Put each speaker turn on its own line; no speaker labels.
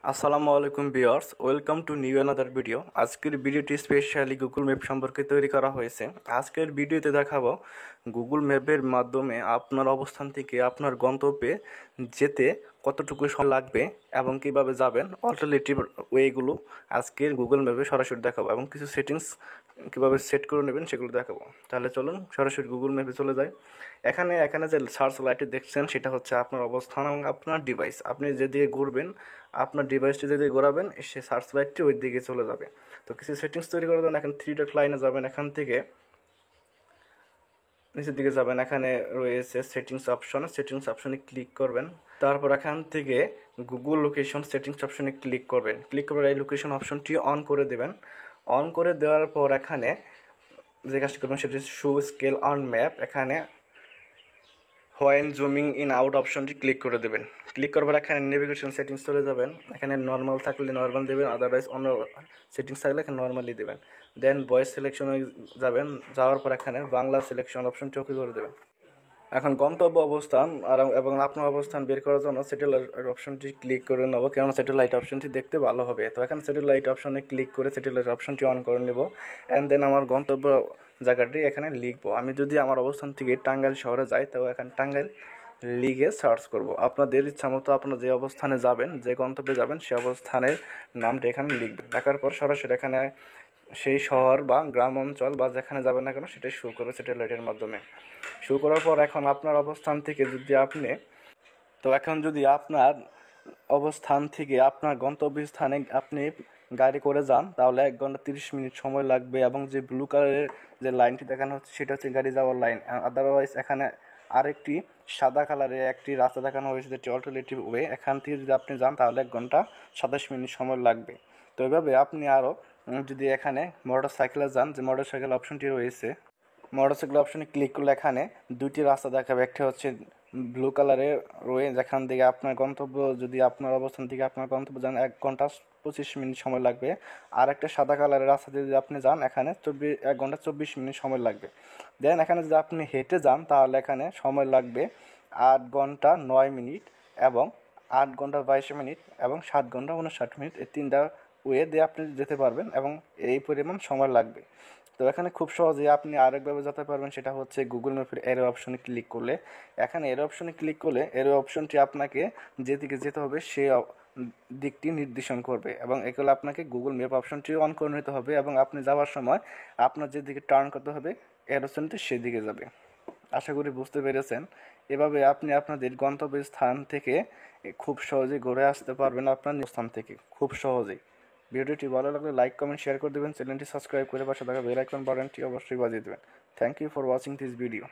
আসসালামু আলাইকুম viewers, welcome to new another video. আজকের ভিডিওটি স্পেশালি গুগল ম্যাপ সম্পর্কে তৈরি করা হয়েছে। আজকের ভিডিওতে দেখাবো গুগল ম্যাপের মাধ্যমে আপনার অবস্থান থেকে আপনার গন্তব্যে যেতে কতটুকু সময় লাগবে এবং কিভাবে যাবেন, অল্টারনেটিভ ওয়েগুলো আজকের গুগল ম্যাপে সরাসরি দেখাবো এবং কিছু সেটিংস কীভাবে সেট করে নেবেন সেগুলো দেখাবো। তাহলে চলুন সরাসরি গুগল ম্যাপে চলে যাই। এখানে যে সার্চ লাইটটি দেখছেন সেটা হচ্ছে আপনার অবস্থান এবং আপনার ডিভাইস। আপনি যেদিকে ঘুরবেন, আপনার ডিভাইসটি যেদিকে ঘোরাবেন সে সার্চ লাইটটি ওই দিকে চলে যাবে। তো কিছু সেটিংস তৈরি করে দেন। এখন থ্রি ডট লাইনে যাবেন, এখান থেকে নিচের দিকে যাবেন, এখানে রয়েছে সেটিংস অপশনে ক্লিক করবেন। তারপর এখান থেকে গুগল লোকেশন সেটিংস অপশনে ক্লিক করবেন। ক্লিক করে এই লোকেশন অপশনটি অন করে দেবেন। অন করে দেওয়ার পর এখানে যে কাজটি করবেন সেটি শো স্কেল অন ম্যাপ। এখানে হোয়েন জুমিং ইন আউট অপশনটি ক্লিক করে দেবেন। ক্লিক করবার এখানে নেভিগেশন সেটিংস চলে যাবেন। এখানে নর্মাল থাকলে নর্মাল দেবেন, আদারওয়াইজ অন্য সেটিংস থাকলে এখানে নর্মালি দেবেন। দেন ভয়েস সিলেকশনে যাবেন, যাওয়ার পর এখানে বাংলা সিলেকশন অপশনটি ওকে করে দেবেন। এখন গন্তব্য অবস্থান এবং আপনার অবস্থান বের করার জন্য স্যাটেলাইট অপশনটি ক্লিক করে নেবো, কেননা স্যাটেলাইট অপশনটি দেখতে ভালো হবে। তো এখানে স্যাটেলাইট অপশনে ক্লিক করে স্যাটেলাইট অপশনটি অন করে নেব। অ্যান্ড দেন আমার গন্তব্য জায়গাটি এখানে লিখবো। আমি যদি আমার অবস্থান থেকে টাঙ্গাইল শহরে যাই, তো এখানে টাঙ্গাইল লিগে সার্চ করব। আপনাদের ইচ্ছা মতো আপনারা যে অবস্থানে যাবেন, যে গন্তব্যে যাবেন, সে অবস্থানের নামটা এখানে লিখবেন। লেখার পর সরাসরি এখানে সেই শহর বা গ্রাম অঞ্চল বা যেখানে যাবেন না কেন সেটাই শো করবে স্যাটেলাইটের মাধ্যমে। শো করার পর এখন আপনার অবস্থান থেকে যদি আপনার অবস্থান থেকে আপনার গন্তব্যস্থানে আপনি গাড়ি করে যান, তাহলে 1 ঘন্টা 30 মিনিট সময় লাগবে। এবং যে ব্লু কালারের যে লাইনটি দেখানো হচ্ছে সেটা হচ্ছে গাড়ি যাওয়ার লাইন। আদারওয়াইজ এখানে আরেকটি সাদা কালারের একটি রাস্তা দেখানো হয়েছে, যেটি অল্টারনেটিভ ওয়ে। এখান থেকে যদি আপনি যান তাহলে 1 ঘন্টা 27 মিনিট সময় লাগবে। তো এভাবে আপনি আরও যদি এখানে মোটর সাইকেলে যান, যে মোটর সাইকেল অপশনটি রয়েছে, মোটরসাইকেল অপশনে ক্লিক করলে এখানে দুইটি রাস্তা দেখাবে। একটা হচ্ছে ব্লু কালারের ওয়ে, যেখান থেকে আপনার গন্তব্য, যদি আপনার অবস্থান থেকে আপনার গন্তব্য যান 1 ঘন্টা 25 মিনিট সময় লাগবে। আর একটা সাদা কালারের রাস্তা দিয়ে যদি আপনি যান, এখানে 1 ঘন্টা 24 মিনিট সময় লাগবে। দেন এখানে যদি আপনি হেঁটে যান তাহলে এখানে সময় লাগবে 8 ঘন্টা 9 মিনিট এবং 8 ঘন্টা 22 মিনিট এবং 7 ঘন্টা 59 মিনিট। এই তিনটা ওয়ে দিয়ে আপনি যেতে পারবেন এবং এই পরিমাণ সময় লাগবে। তো এখানে খুব সহজেই আপনি আরেকভাবে যেতে পারবেন, সেটা হচ্ছে গুগল ম্যাপের এরো অপশনে ক্লিক করলে। এখানে এরো অপশনে ক্লিক করলে এরো অপশনটি আপনাকে যেদিকে যেতে হবে সেই দিকটি নির্দেশন করবে এবং এগুলো আপনাকে গুগল ম্যাপ অপশনটি অন করে নিতে হবে এবং আপনি যাওয়ার সময় আপনার যেদিকে টার্ন করতে হবে এরো অপশনটি সেদিকে যাবে। আশা করি বুঝতে পেরেছেন। এভাবে আপনি আপনাদের গন্তব্যের স্থান থেকে খুব সহজেই ঘুরে আসতে পারবেন আপনার স্থান থেকে খুব সহজেই। ভিডিওটি ভালো লাগলে লাইক কমেন্ট শেয়ার করে দেবেন। চ্যানেলটি সাবস্ক্রাইব করে পাশে থাকা বেল আইকন বাটনটি অবশ্যই বাজিয়ে দেবেন। Thank you for watching this video.